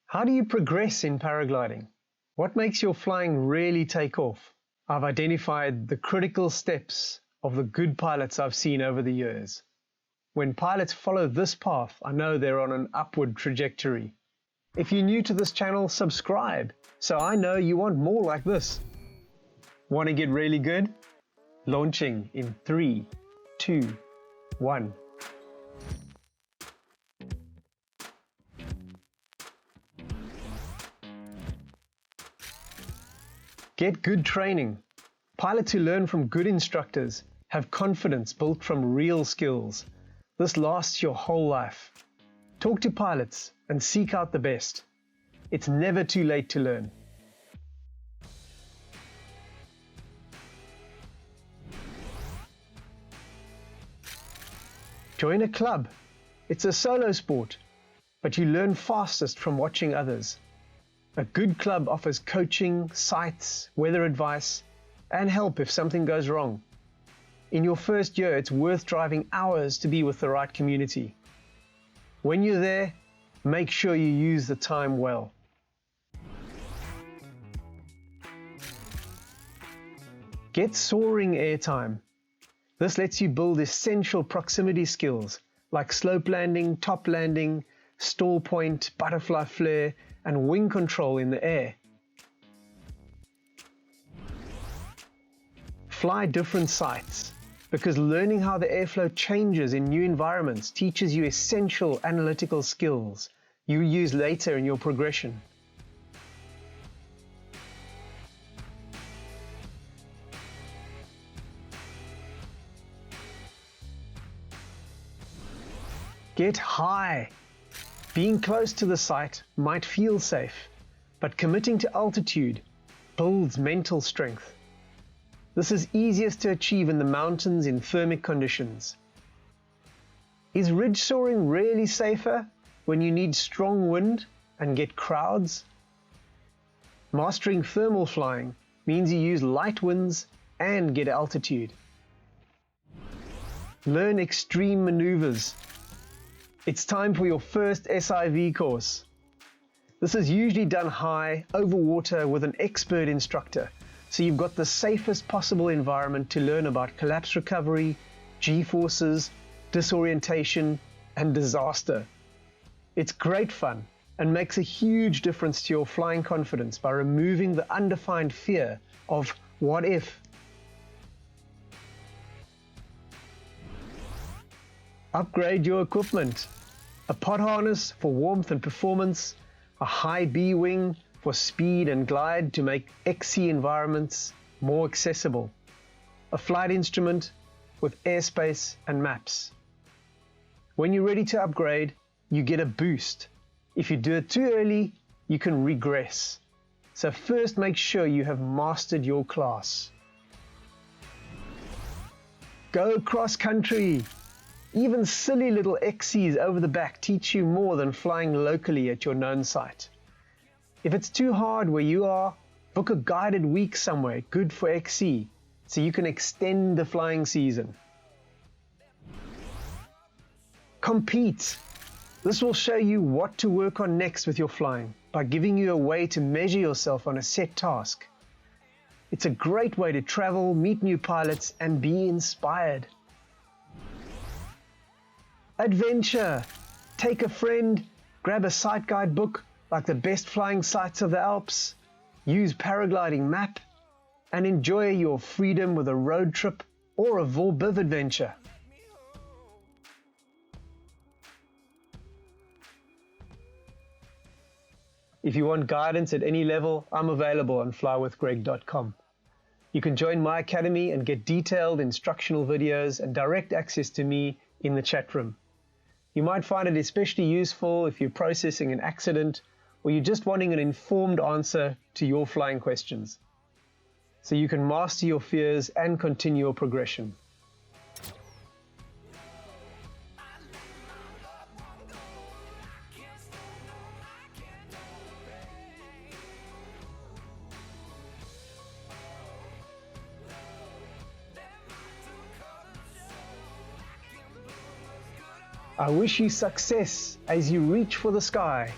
How do you progress in paragliding? What makes your flying really take off? I've identified the critical steps of the good pilots I've seen over the years. When pilots follow this path, I know they're on an upward trajectory. If you're new to this channel, subscribe, so I know you want more like this. Want to get really good? Launching in 3, 2, 1. Get good training. Pilots who learn from good instructors have confidence built from real skills. This lasts your whole life. Talk to pilots and seek out the best. It's never too late to learn. Join a club. It's a solo sport, but you learn fastest from watching others. A good club offers coaching, sights, weather advice, and help if something goes wrong. In your first year, it's worth driving hours to be with the right community. When you're there, make sure you use the time well. Get SOARING AIRTIME. This lets you build essential proximity skills like slope landing, top landing, stall point, butterfly flare, and wing control in the air. Fly different sights, because learning how the airflow changes in new environments teaches you essential analytical skills you'll use later in your progression. Get high. Being close to the site might feel safe, but committing to altitude builds mental strength. This is easiest to achieve in the mountains in thermic conditions. Is ridge soaring really safer when you need strong wind and get crowds? Mastering thermal flying means you use light winds and get altitude. Learn extreme maneuvers. It's time for your first SIV course. This is usually done high, over water with an expert instructor, so you've got the safest possible environment to learn about collapse recovery, G-forces, disorientation, and disaster. It's great fun and makes a huge difference to your flying confidence by removing the undefined fear of what if. Upgrade your equipment. A pod harness for warmth and performance, a high B wing for speed and glide to make XC environments more accessible, a flight instrument with airspace and maps. When you're ready to upgrade, you get a boost. If you do it too early, you can regress. So first make sure you have mastered your class. Go cross country. Even silly little XCs over the back teach you more than flying locally at your known site. If it's too hard where you are, book a guided week somewhere good for XC so you can extend the flying season. Compete. This will show you what to work on next with your flying by giving you a way to measure yourself on a set task. It's a great way to travel, meet new pilots, and be inspired. Adventure. Take a friend, grab a sight guide book like the best flying sights of the Alps, use paragliding map, and enjoy your freedom with a road trip or a Volbiv adventure. If you want guidance at any level, I'm available on flywithgreg.com. You can join my academy and get detailed instructional videos and direct access to me in the chat room. You might find it especially useful if you're processing an accident or you're just wanting an informed answer to your flying questions, so you can master your fears and continue your progression. I wish you success as you reach for the sky.